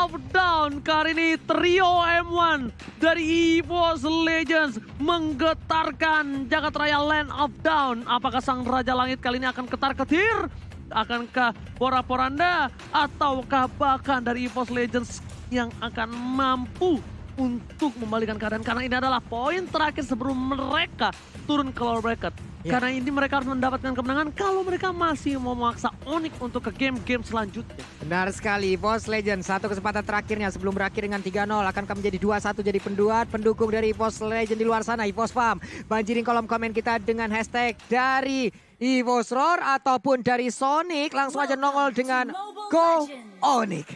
of Dawn. Kali ini trio M1 dari EVOS Legends menggetarkan jagat raya Land of Dawn. Apakah sang Raja Langit kali ini akan ketar-ketir? Akankah Pora-Poranda? Ataukah bahkan dari EVOS Legends yang akan mampu untuk membalikan keadaan? Karena ini adalah poin terakhir sebelum mereka turun ke lower bracket. Ya. Karena ini mereka harus mendapatkan kemenangan kalau mereka masih mau memaksa Onyx untuk ke game-game selanjutnya. Benar sekali, EVOS Legends satu kesempatan terakhirnya sebelum berakhir dengan 3-0. Akankah menjadi 2-1 jadi pendukung dari EVOS Legends di luar sana, EVOS Farm. Banjirin kolom komen kita dengan hashtag dari EVOS Roar ataupun dari Sonic. Langsung aja nongol dengan Go Onyx.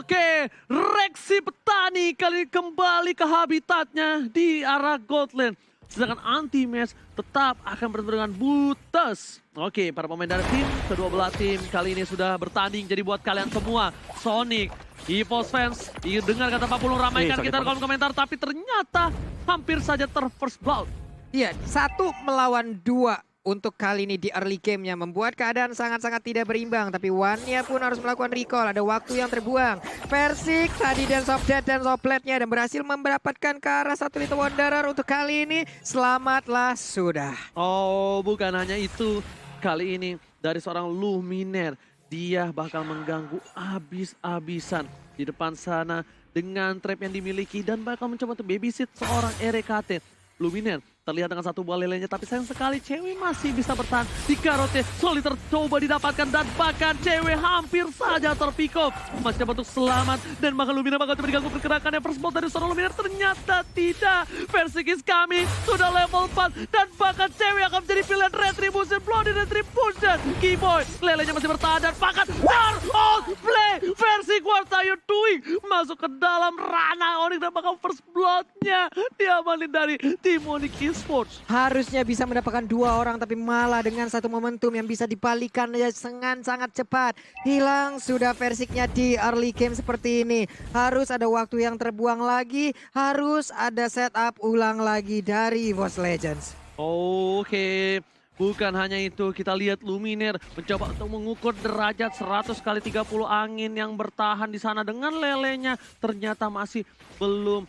Oke, Rexy Petani kali ini kembali ke habitatnya di arah Goldland. Sedangkan Anti-Match tetap akan bertemu dengan Butas. Oke, para pemain dari tim, kedua belah tim kali ini sudah bertanding. Jadi buat kalian semua, Sonic, EVOS fans, dengar kata Pak Pulung, ramaikan kita di kolom komentar. Tapi ternyata hampir saja first blood. Iya, 1 melawan 2. Untuk kali ini di early game-nya membuat keadaan sangat-sangat tidak berimbang. Tapi Wan-nya pun harus melakukan recall. Ada waktu yang terbuang. Persik tadi Dance of Death dan Sopletnya dan berhasil mendapatkan ke arah satu Little Wanderer untuk kali ini. Selamatlah sudah. Oh, bukan hanya itu. Kali ini dari seorang Luminer. Dia bakal mengganggu abis-abisan di depan sana dengan trap yang dimiliki. Dan bakal mencoba untuk babysit seorang RKT. Luminer terlihat dengan satu buah lelenya, tapi sayang sekali cewek masih bisa bertahan di Karote. Soliter coba didapatkan dan bahkan cewek hampir saja terpick off. Masih dapat untuk selamat dan bahkan Luminer bakal coba diganggu pergerakannya. First blood dari seorang Luminer ternyata tidak. Persik is coming, sudah level 4 dan bahkan cewek akan menjadi pilihan Retribution. Bloody Retribution. Keyboy, lelenya masih bertahan dan bahkan war on play. Persik, what are you doing? Masuk ke dalam ranah Onyx dan bahkan first bloodnya diamanin dari tim Onyx Esports. Harusnya bisa mendapatkan 2 orang tapi malah dengan satu momentum yang bisa dibalikan dengan sangat cepat. Hilang sudah Persiknya di early game seperti ini. Harus ada waktu yang terbuang lagi. Harus ada setup ulang lagi dari EVOS Legends. Oke. Bukan hanya itu, kita lihat Luminer mencoba untuk mengukur derajat 100 kali 30 angin yang bertahan di sana dengan lelenya. Ternyata masih belum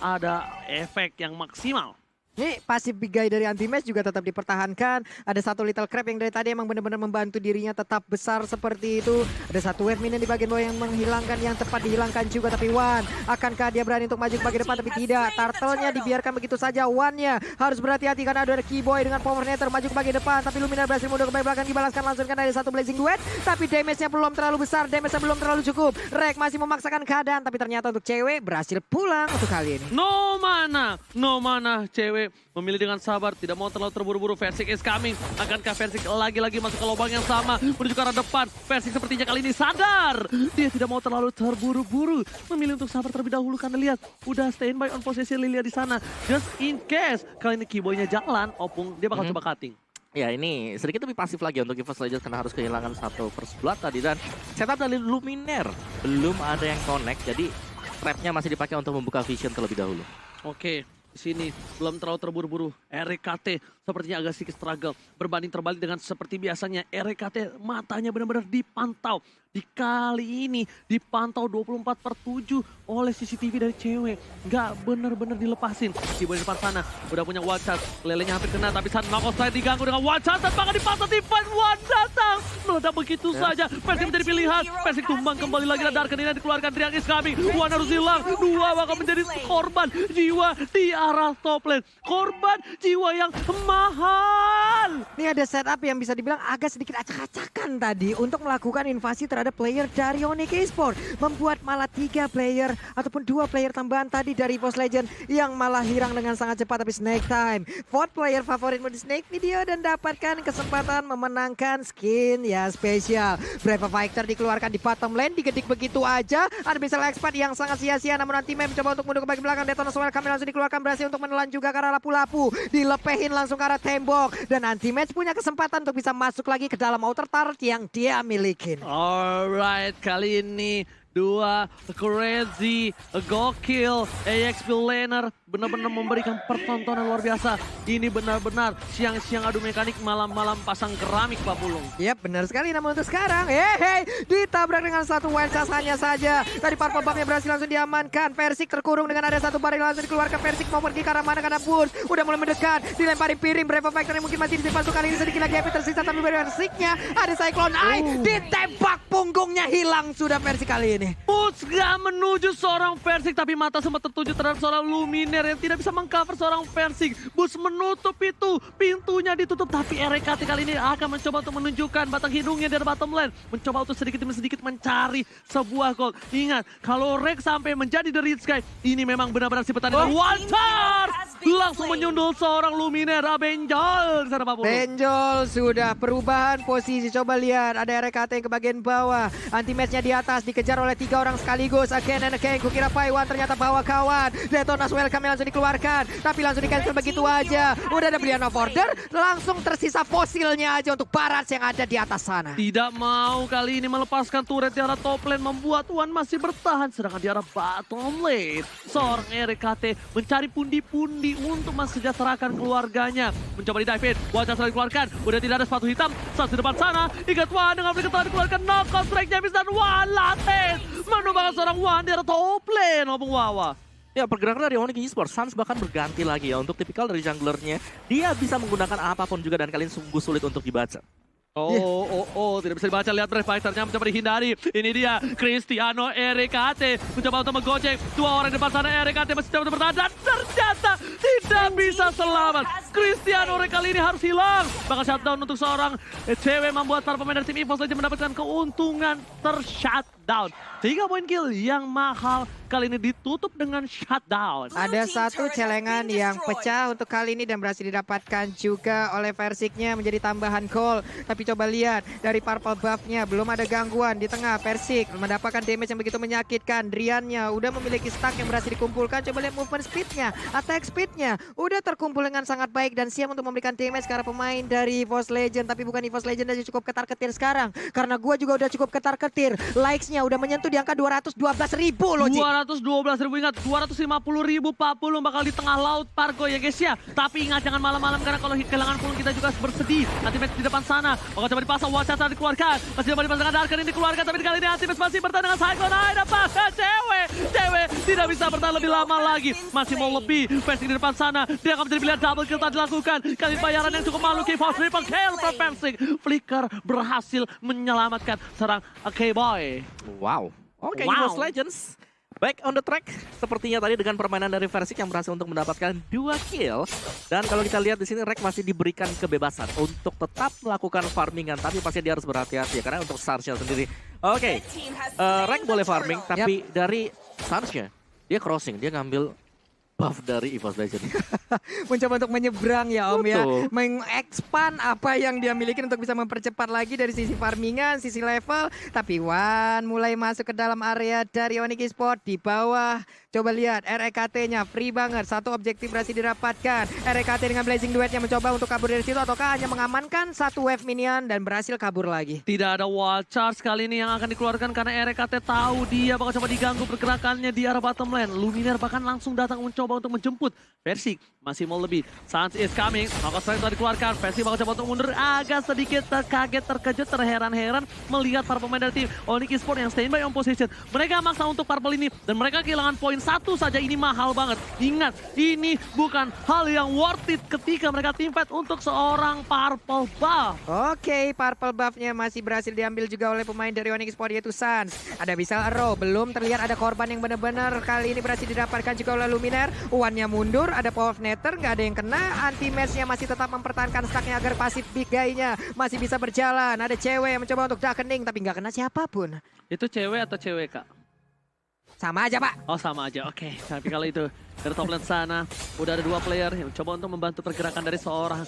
ada efek yang maksimal. Ini pasif big guy dari Anti-Match juga tetap dipertahankan. Ada satu Little Crab yang dari tadi emang benar-benar membantu dirinya tetap besar seperti itu. Ada satu wave minion di bagian bawah yang menghilangkan, yang tepat dihilangkan juga. Tapi Wan, akankah dia berani untuk maju ke bagian depan? Tapi tidak, turtle-nya dibiarkan begitu saja. Wan-nya harus berhati-hati karena ada Keyboy dengan Power Nether maju ke bagian depan. Tapi Lumina berhasil mundur ke bagian belakang, dibalaskan langsung karena ada satu Blazing Duet. Tapi damage-nya belum terlalu besar, damage-nya belum terlalu cukup. Rek masih memaksakan keadaan, tapi ternyata untuk cewek berhasil pulang untuk kali ini. No mana cewek memilih dengan sabar, tidak mau terlalu terburu-buru. Persik is coming. Akankah Persik lagi-lagi masuk ke lubang yang sama menuju ke arah depan? Persik sepertinya kali ini sadar. Dia tidak mau terlalu terburu-buru. Memilih untuk sabar terlebih dahulu karena lihat udah standby on posisi Lilia di sana. Just in case kali ini Keyboy-nya jalan, Opung dia bakal coba cutting. Ya ini sedikit lebih pasif lagi untuk EVOS Legends karena harus kehilangan satu first blood tadi. Dan setup dari Luminer belum ada yang connect. Jadi trapnya masih dipakai untuk membuka vision terlebih dahulu. Oke. Di sini belum terlalu terburu-buru. RKT sepertinya agak sedikit struggle. Berbanding terbalik dengan seperti biasanya. RKT matanya benar-benar dipantau. Di kali ini dipantau 24/7 oleh CCTV dari cewek. Nggak benar-benar dilepasin. Di depan sana udah punya one shot. Lelenya hampir kena tapi saat Marcos Light diganggu dengan one shot. Dan bahkan dipantau di fight one datang. Meledak begitu saja. Persik menjadi pilihan. Persik tumbang kembali lagi. Dan Darken ini dikeluarkan. Triang is coming. One harus hilang. 2 bakal menjadi korban jiwa di arah top lane. Korban jiwa yang mahal. Ini ada setup yang bisa dibilang agak sedikit acak-acakan tadi untuk melakukan invasi terhadap player dari Onyx Esports. Membuat malah 3 player ataupun 2 player tambahan tadi dari EVOS Legends yang malah hilang dengan sangat cepat. Tapi Snake Time, vote player favoritmu di Snake Video dan dapatkan kesempatan memenangkan skin ya spesial. Brave Fighter dikeluarkan di bottom lane, digedik begitu aja. Ada Missile Expert yang sangat sia-sia namun Anti-Match mencoba untuk mundur ke bagian belakang. Detonator Welcome langsung dikeluarkan, berhasil untuk menelan juga ke arah lapu-lapu. Dilepehin langsung ke arah tembok. Dan Anti-Match punya kesempatan untuk bisa masuk lagi ke dalam outer turret yang dia milikin. Alright, kali ini dua, crazy, gokil, AXP laner benar-benar memberikan pertontonan luar biasa. Ini benar-benar siang-siang adu mekanik, malam-malam pasang keramik Pak Pulung. Yap, benar sekali. Namun untuk sekarang, ditabrak dengan satu one shot hanya saja. Tadi Purple Buff-nya berhasil langsung diamankan. Persik terkurung dengan ada satu baril langsung dikeluarkan. Persik mau pergi ke arah mana karena Burst udah mulai mendekat. Dilemparin piring, Brave Factory mungkin masih disimpan untuk kali ini sedikit lagi HP tersisa. Tapi Persiknya ada Cyclone Eye. Ditembak punggungnya, hilang sudah Persik kali ini. Push gak menuju seorang Persik, tapi mata sempat tertuju terhadap seorang Luminer yang tidak bisa mengcover seorang Persik. Bus menutup itu, pintunya ditutup, tapi RKT kali ini akan mencoba untuk menunjukkan batang hidungnya dari bottom lane. Mencoba untuk sedikit demi sedikit mencari sebuah gold. Ingat, kalau Rex sampai menjadi The Red Sky, ini memang benar-benar si pertandingan one charge. Langsung menyundul seorang Luminer, Benjol di sana Pak Pulu. Benjol sudah perubahan posisi. Coba lihat, ada RKT ke bagian bawah. Anti-match-nya di atas, dikejar oleh 3 orang sekaligus. Again and again, kukira Paiwan ternyata bawa kawan. Detonas welcome langsung dikeluarkan, tapi langsung di-cancel begitu aja. Udah ada Brian of Order, langsung tersisa fosilnya aja untuk Barats yang ada di atas sana. Tidak mau kali ini melepaskan turret di arah top lane, membuat Wan masih bertahan. Sedangkan di arah bottom lane, seorang RKT mencari pundi-pundi untuk mensejahterakan keluarganya. Mencoba di-dive in, wajah sudah dikeluarkan. Udah tidak ada sepatu hitam, saat di depan sana. Ingat Wan dengan beli ketahuan dikeluarkan, knockout strike-nya bisa dan Wan lates. Menumbangkan seorang Wan di arah top lane, ngomong Wawa. Ya, pergerakan dari Onyx Esports, Suns bahkan berganti lagi ya untuk tipikal dari junglernya. Dia bisa menggunakan apapun juga dan kalian sungguh sulit untuk dibaca. Tidak bisa dibaca, lihat Brave Fighter-nya mencoba dihindari. Ini dia, Cristiano RKT mencoba untuk menggocek. 2 orang di depan sana, RKT masih coba untuk bertahan dan ternyata tidak bisa selamat. Cristiano kali ini harus hilang. Bakal shutdown untuk seorang cewek, membuat para pemain dari tim EVOS saja mendapatkan keuntungan ter-shutdown. 3 poin kill yang mahal kali ini ditutup dengan shutdown. Ada satu celengan yang pecah untuk kali ini dan berhasil didapatkan juga oleh Persiknya menjadi tambahan gol. Tapi coba lihat dari Purple Buff-nya belum ada gangguan di tengah. Persik mendapatkan damage yang begitu menyakitkan. Drian-nya udah memiliki stack yang berhasil dikumpulkan. Coba lihat movement speed-nya, attack speed-nya udah terkumpul dengan sangat baik dan siap untuk memberikan damage ke arah pemain dari EVOS Legend. Tapi bukan EVOS Legend aja cukup ketar-ketir sekarang, karena gua juga udah cukup ketar-ketir. Likes-nya udah menyentuh di angka 212.000 loh, Ji. 212.000, ingat 250.000 Pak Pulung bakal di tengah laut Pargo ya guys ya. Tapi ingat jangan malam-malam, karena kalau kehilangan Pulung kita juga bersedih. Anti-match di depan sana, bakal coba dipasang, Wacata dikeluarkan. Masih coba dipasangkan Darker ini dikeluarkan, tapi kali ini Anti-match masih bertahan dengan Cyclone. Ada pasang cewek tidak bisa bertahan lebih lama lagi. Masih mau lebih, Persik di depan sana. Dia akan menjadi pilihan double kill tadi dilakukan. Kali bayaran yang cukup malu, K-Force triple kill from Persik. Flicker berhasil menyelamatkan serang K-Boy. Wow. Oke, Wow. EVOS Legends back on the track sepertinya tadi dengan permainan dari Persik yang berhasil untuk mendapatkan 2 kill. Dan kalau kita lihat di sini Rek masih diberikan kebebasan untuk tetap melakukan farmingan, tapi pasti dia harus berhati-hati ya, karena untuk Sarsnya sendiri. Oke, Rek boleh farming, tapi dari Sarsnya dia crossing, dia ngambil buff dari EVOS Legends. Mencoba untuk menyeberang ya Om ya, Betul. mengexpand apa yang dia miliki untuk bisa mempercepat lagi dari sisi farmingan, sisi level. Tapi Wan mulai masuk ke dalam area dari Onyx Esports di bawah. Coba lihat RKT-nya free banget, satu objektif berhasil didapatkan. RKT dengan Blazing Duet-nya mencoba untuk kabur dari situ, ataukah hanya mengamankan satu wave minion dan berhasil kabur lagi. Tidak ada wall charge kali ini yang akan dikeluarkan karena RKT tahu dia bakal coba diganggu pergerakannya di arah bottom lane. Luminer bahkan langsung datang mencoba untuk menjemput. Persik masih mau lebih. Sans is coming. Maka strike telah dikeluarkan. Persik bakal coba untuk mundur. Agak sedikit terkaget, terkejut, terheran-heran melihat para pemain dari tim Onyx Esports yang standby on position. Mereka maksa untuk purple ini dan mereka kehilangan poin satu saja. Ini mahal banget. Ingat, ini bukan hal yang worth it ketika mereka teamfight untuk seorang purple buff. Oke, purple buff-nya masih berhasil diambil juga oleh pemain dari Onyx Esports yaitu Sans. Ada Bisal Arrow, belum terlihat ada korban yang benar-benar kali ini berhasil didapatkan juga oleh Luminer. Uannya mundur, ada Power of Nether, nggak ada yang kena. Anti-match-nya masih tetap mempertahankan stacknya agar pasif big guy-nya masih bisa berjalan. Ada cewek yang mencoba untuk darkening tapi nggak kena siapapun. Itu cewek atau cewek, Kak? Sama aja, Pak. Oh, sama aja. Oke. Tapi kalau itu dari top lane sana udah ada 2 player yang coba untuk membantu pergerakan dari seorang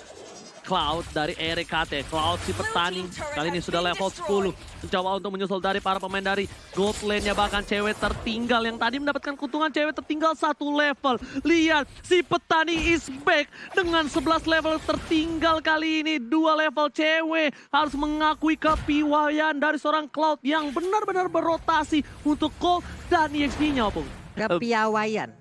Cloud dari RKT. Cloud si petani kali ini sudah level 10. Mencoba untuk menyusul dari para pemain dari gold lane-nya, bahkan cewek tertinggal yang tadi mendapatkan keuntungan, cewek tertinggal 1 level. Lihat si petani is back dengan 11 level tertinggal kali ini. 2 level cewek harus mengakui kepiawaian dari seorang Cloud yang benar-benar berotasi untuk gold dan EXP-nya, Opung. Kepiawaian.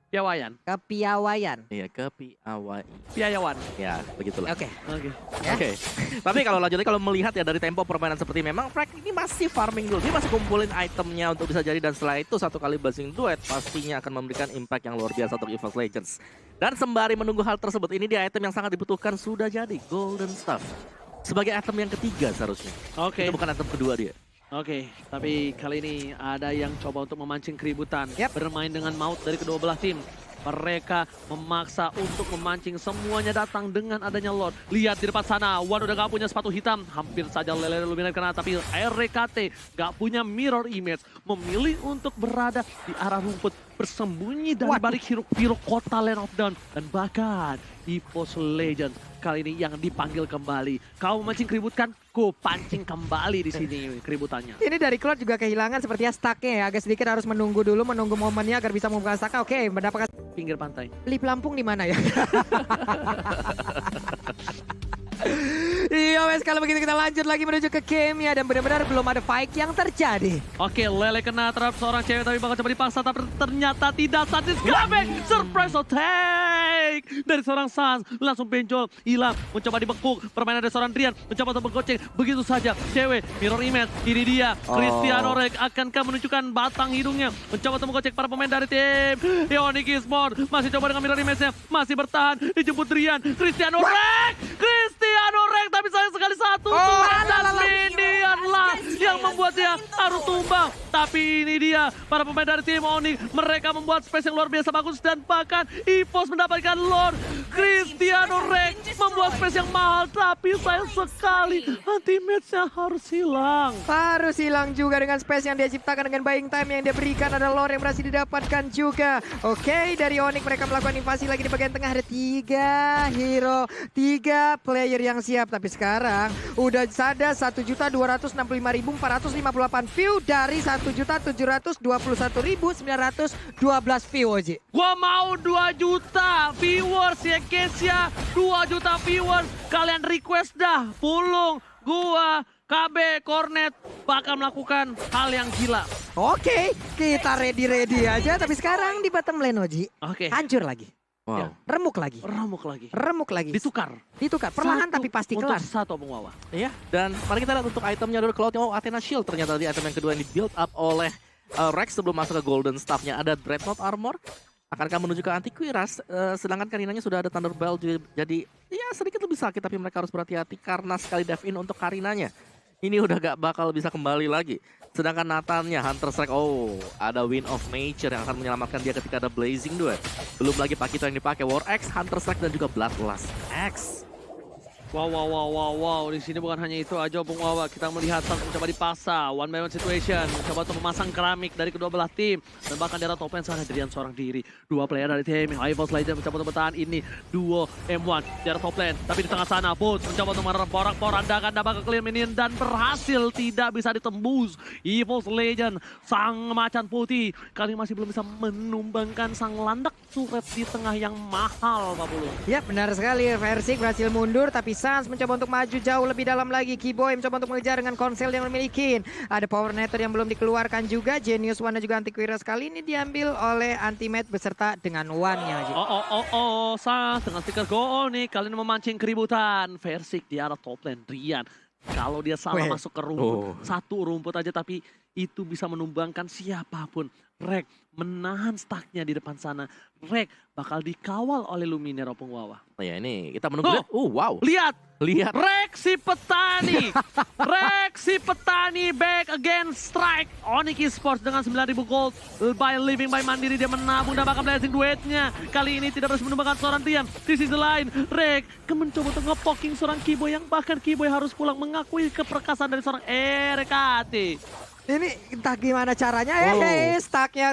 Piawaian. Kepiawaian. Iya, kepiawai. Piayawan. Ya, begitulah. Oke. Oke. Ya. Oke, tapi kalau lanjutnya kalau melihat ya dari tempo permainan seperti memang Frag ini masih farming dulu. Dia masih kumpulin itemnya untuk bisa jadi, dan setelah itu satu kali blessing duet pastinya akan memberikan impact yang luar biasa untuk EVOS Legends. Dan sembari menunggu hal tersebut, ini dia item yang sangat dibutuhkan sudah jadi, Golden Staff. Sebagai item yang ketiga seharusnya. Oke. Itu bukan item kedua dia. Oke, tapi kali ini ada yang coba untuk memancing keributan. Yap. Bermain dengan maut dari kedua belah tim. Mereka memaksa untuk memancing, semuanya datang dengan adanya Lord. Lihat di depan sana, Wan udah gak punya sepatu hitam. Hampir saja Lele Luminar kena, tapi RKT gak punya mirror image. Memilih untuk berada di arah rumput, bersembunyi dari balik hiruk-pikuk kota Land of Dawn. Dan bahkan EVOS Legends kali ini yang dipanggil kembali. Kau memancing keribut kan? Ku pancing kembali di sini keributannya. Ini dari Cloud juga kehilangan sepertinya stacknya ya. Agak sedikit harus menunggu dulu, menunggu momennya agar bisa membuka stack. Oke, mendapatkan Pinggir pantai. lip Lampung di mana ya? Iya wes, kalau begitu kita lanjut lagi menuju ke game ya, dan benar-benar belum ada fight yang terjadi. Oke, Lele kena terhadap seorang cewek tapi bakal coba dipaksa, tapi ternyata tidak. Sadis comeback, surprise attack dari seorang Sans, langsung benjol, hilang, mencoba dibekuk. Permainan dari seorang Drian, mencoba untuk menggoceng, begitu saja. Cewek, mirror image, ini dia. Cristiano Rek akankah menunjukkan batang hidungnya, mencoba untuk menggoceng para pemain dari tim Ionic Esports. Masih coba dengan mirror image-nya, masih bertahan, dijemput Drian. Cristiano Rek, tapi sayang sekali satu. Dan Minion lah yang membuat dia harus tumbang. Tapi ini dia, para pemain dari tim Onyx, mereka membuat space yang luar biasa bagus, dan bahkan EVOS mendapatkan Lord. Cristiano Rek membuat space yang mahal, tapi sayang sekali anti-match-nya harus hilang. Harus hilang juga dengan space yang dia ciptakan dengan buying time yang dia berikan. Ada lore yang berhasil didapatkan juga. Oke, dari Onyx mereka melakukan invasi lagi di bagian tengah. Ada 3 hero, 3 player yang siap. Tapi sekarang udah ada 1.265.458 view dari 1.721.912 view, Oji. Gua mau 2 juta viewers ya guys ya. 2 juta viewers. Kalian request dah. Pulung, gua, KB, Cornet bakal melakukan hal yang gila. Oke, kita ready aja. Tapi sekarang di bottom lane, Oji. Oke. Hancur lagi. Wow. Remuk lagi. Remuk lagi. Ditukar. Perlahan tapi pasti kelar. Untuk satu Bung Wawa. Iya, dan mari kita lihat untuk itemnya dulu. Cloud yang Athena Shield ternyata di item yang kedua yang di build up oleh Rex sebelum masuk ke Golden Staff-nya. Ada Dreadnought Armor, akankah menuju ke Antiquiras, sedangkan Karinanya sudah ada Thunderbell, jadi ya sedikit lebih sakit, tapi mereka harus berhati-hati karena sekali dive in untuk Karinanya. Ini udah gak bakal bisa kembali lagi. Sedangkan Nathannya, Hunter Strike, ada Wind of Nature yang akan menyelamatkan dia ketika ada Blazing Duet. Belum lagi Pakito yang dipakai, War X, Hunter Strike, dan juga Bloodlust X. Wow. Di sini bukan hanya itu aja Bung Wawa. Kita melihat Sans mencoba dipaksa. One by one situation. Mencoba untuk memasang keramik dari kedua belah tim. Dan bahkan di arah top lane sana Drian seorang diri. 2 player dari tim EVOS Legends mencoba untuk bertahan ini. Duo M1 di arah top lane. Tapi di tengah sana Boots mencoba untuk meporak-porandakan dampak ke clear minion. Dan berhasil, tidak bisa ditembus. EVOS Legends, sang macan putih, kali ini masih belum bisa menumbangkan sang landak suret di tengah yang mahal, Pak Pulu. Ya benar sekali, Versik berhasil mundur, tapi Sans mencoba untuk maju jauh lebih dalam lagi. Keyboy mencoba untuk mengejar dengan konsel yang memiliki. Ada Power Nether yang belum dikeluarkan juga. Genius One dan juga Antiquiras kali ini diambil oleh Antimat beserta dengan One-nya. Sans dengan stiker go nih. Kali ini memancing keributan. Versik di arah top lane, Drian. Kalau dia salah masuk ke rumput, satu rumput aja tapi itu bisa menumbangkan siapapun. Rek menahan stacknya di depan sana. Rek bakal dikawal oleh Luminero Opung Wawa. Nah ya ini kita menunggu. Wow. Lihat. Rek si petani. Rek si petani back against strike. Onyx Esports dengan 9.000 gold. By living by mandiri dia menabung dan bakal blessing duetnya. Kali ini tidak harus menumbangkan seorang Tian. Di sisi lain Rek mencoba untuk ngepoking seorang Keyboy yang bahkan Keyboy harus pulang mengakui keperkasaan dari seorang RKT. Ini entah gimana caranya stacknya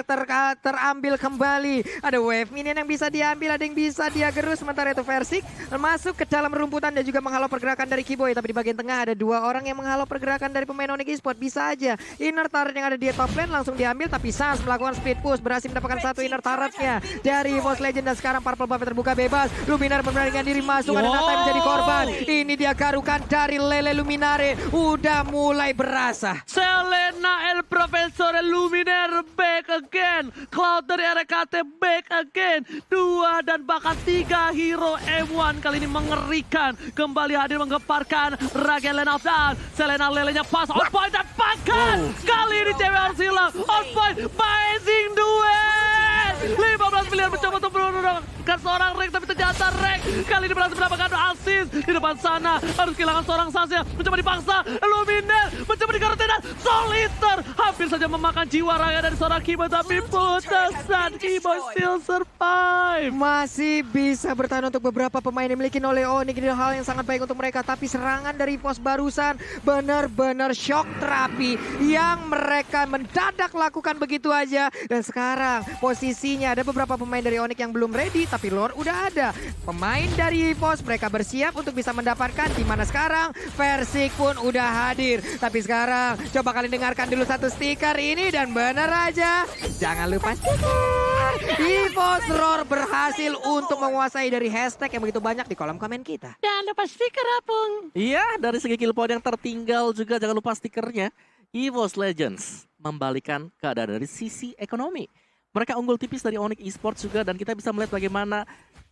terambil kembali. Ada wave minion yang bisa diambil, ada yang bisa dia gerus. Sementara itu Versik masuk ke dalam rumputan dan juga menghalau pergerakan dari Kiboy. Tapi di bagian tengah ada dua orang yang menghalau pergerakan dari pemain Onyx Esports. Bisa aja inner turret yang ada di top lane langsung diambil. Tapi Sans melakukan speed push, berhasil mendapatkan satu inner turretnya dari EVOS Legend. Dan sekarang Purple Buff terbuka bebas. Luminar memberanikan diri masuk, ada Nata yang menjadi korban. Ini dia garukan dari Lele Luminare. Udah mulai berasa. Selena El Profesor Luminaire back again. Cloud dari RKT back again. 2 dan bahkan 3 hero M1 kali ini mengerikan. Kembali hadir menggemparkan Ragen Lenaf dan Selena Lelenya pas on point dan bahkan kali ini cewek harus hilang. On point Amazing Duet. 15 miliar mencoba untuk menurunkan seorang Rek, tapi ternyata Rek kali ini berhasil mendapatkan assist. Di depan sana harus kehilangan seorang Sasya, mencoba dipaksa. Luminaire mencoba dikarantina dan Soliter hampir saja memakan jiwa raga dari seorang Kiboy, tapi putusan Kiboy still survive. Masih bisa bertahan untuk beberapa pemain yang dimiliki oleh Onyx. Ini hal yang sangat baik untuk mereka. Tapi serangan dari EVOS barusan benar-benar shock terapi yang mereka mendadak lakukan begitu aja. Dan sekarang posisinya ada beberapa pemain dari Onyx yang belum ready, tapi Lord udah ada. Pemain dari EVOS mereka bersiap untuk bisa mendapatkan, di mana sekarang Versik pun udah hadir. Tapi sekarang coba kalian dengarkan dulu satu stiker ini dan bener aja. Jangan lupa stiker. EVOS Roar berhasil untuk menguasai dari hashtag yang begitu banyak di kolom komen kita. Jangan lupa stiker Apung. Iya, dari segi kill point yang tertinggal juga jangan lupa stikernya. EVOS Legends membalikan keadaan dari sisi ekonomi. Mereka unggul tipis dari Onyx Esports juga, dan kita bisa melihat bagaimana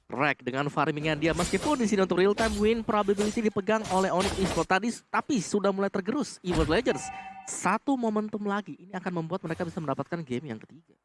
Rek dengan farmingnya dia, meskipun di sini untuk real time win probability dipegang oleh Onyx Esports tadi, tapi sudah mulai tergerus. EVOS Legends satu momentum lagi ini akan membuat mereka bisa mendapatkan game yang ketiga.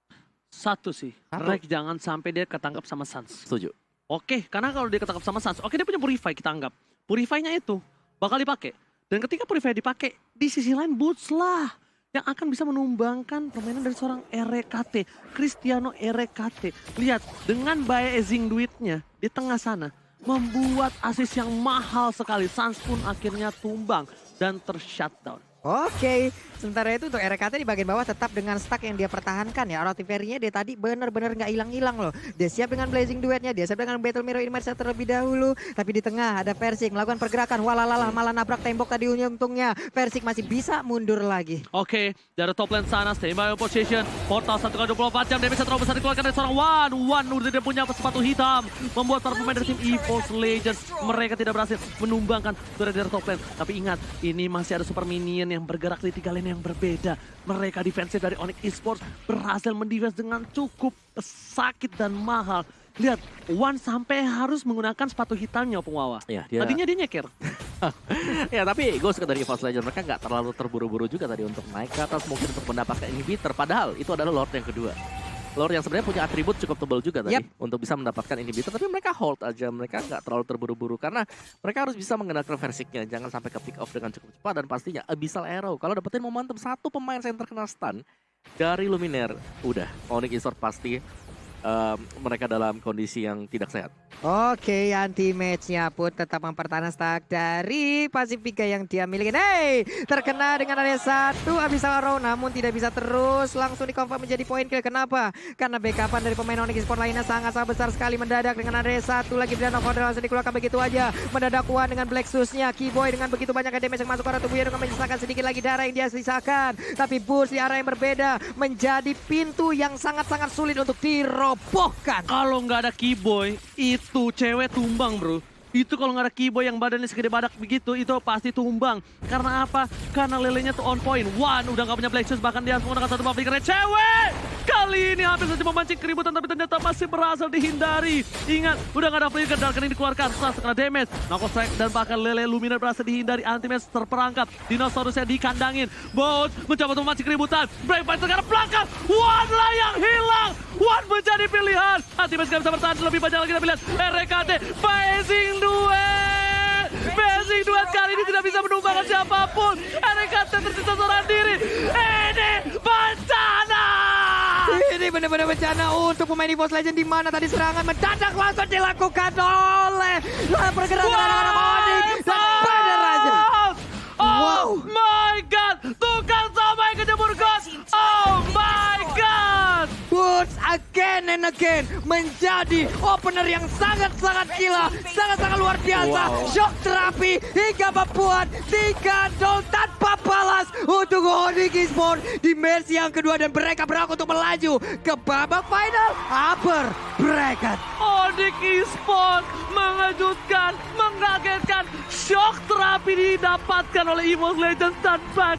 Satu sih, Rek jangan sampai dia ketangkap sama Sans. Setuju. Oke, karena kalau dia ketangkap sama Sans, oke dia punya Purify, kita anggap. Purify-nya itu bakal dipakai. Dan ketika Purify dipakai, di sisi lain Boots lah yang akan bisa menumbangkan permainan dari seorang RKT, Cristiano RKT. Lihat, dengan Amazing Duitnya di tengah sana, membuat assist yang mahal sekali. Sans pun akhirnya tumbang dan tershutdown. Oke, sementara itu untuk RKT di bagian bawah tetap dengan stack yang dia pertahankan ya. Rotiferry-nya dia tadi benar-benar nggak hilang-hilang loh. Dia siap dengan Blazing Duetnya, dia siap dengan Battle Mirror Immersion terlebih dahulu. Tapi di tengah ada Versik melakukan pergerakan, walalalah malah nabrak tembok tadi untungnya. Versik masih bisa mundur lagi. Oke, dari top lane sana, stay by position. Portal 1x24 jam, damage terlalu besar dikeluarkan dari seorang Wan udah dia punya sepatu hitam. Membuat para pemain dari tim EVOS Legends, mereka tidak berhasil menumbangkan dari top lane. Tapi ingat, ini masih ada super minion yang bergerak di 3 lane yang berbeda. Mereka defensif dari Onyx Esports berhasil mendefense dengan cukup sakit dan mahal. Lihat, Wan sampai harus menggunakan sepatu hitamnya Pengwawa. Ya, Tadinya dia nyeker. Ya, tapi gue suka dari EVOS Legends, mereka nggak terlalu terburu-buru juga tadi untuk naik ke atas, mungkin untuk mendapatkan inhibitor. Padahal itu adalah Lord yang kedua. Lord yang sebenarnya punya atribut cukup tebal juga tadi untuk bisa mendapatkan inhibitor, tapi mereka hold aja, mereka nggak terlalu terburu-buru karena mereka harus bisa menggunakan Versiknya, jangan sampai ke pick off dengan cukup cepat, dan pastinya Abyssal Arrow. Kalau dapetin momentum satu pemain center kena stun dari Luminaire, udah Onyx Esports pasti mereka dalam kondisi yang tidak sehat. Oke, anti match-nya pun tetap mempertahankan stack dari Pasifika yang dia miliki. Terkena dengan area 1 Abyssal Arrow, namun tidak bisa terus langsung di-confirm menjadi poin kill. Kenapa? Karena backupan dari pemain Onyx Esports lainnya sangat-sangat besar sekali. Mendadak dengan area 1 lagi, dan Novodel langsung dikeluarkan begitu aja. Mendadak Wan dengan Black Shoes-nya, Kiboy dengan begitu banyak damage yang masuk ke arah tubuhnya dengan menyisakan sedikit lagi darah yang dia sisakan. Tapi Burst di arah yang berbeda menjadi pintu yang sangat-sangat sulit untuk dirobohkan. Kalau nggak ada Kiboy, itu cewek tumbang bro. Itu kalau nggak ada Kiboy yang badannya segede badak begitu, itu pasti tumbang. Karena apa? Karena lelenya tuh on point. Wan udah nggak punya Black Shoes, bahkan dia harus menggunakan satu buff karena cewek. Kali ini hampir saja memancing keributan, tapi ternyata masih berhasil dihindari. Ingat, udah nggak ada flicker, dan ini dikeluarkan. Sas kena damage, Knuckle Strike, dan bahkan Lele Luminaire berhasil dihindari. Anti-match terperangkap, Dinosaurusnya dikandangin. Bones mencoba untuk memancing keributan. Break Fight terkena belakang. Wan lah yang hilang. Wan menjadi pilihan. Anti-match nggak bisa bertahan lebih banyak lagi, tapi lihat RKT Amazing Duet. Amazing Duet kali ini tidak bisa menumbangkan siapapun. RKT tersisa seorang diri. Ini bencana. Ini benar-benar bencana untuk pemain EVOS Legends, di mana tadi serangan mendadak langsung dilakukan oleh pergerakan anak-anak Onyx dan benar aja. Oh my god, tukang sampai kejebur and again menjadi opener yang sangat-sangat gila, sangat-sangat luar biasa. Shock terapi hingga membuat 3-0 tanpa balas untuk Onyx Esports di match yang kedua, dan mereka berhak untuk melaju ke babak final upper bracket. Onyx Esports mengejutkan, mengagetkan. Shock terapi didapatkan oleh EVOS Legends tanpa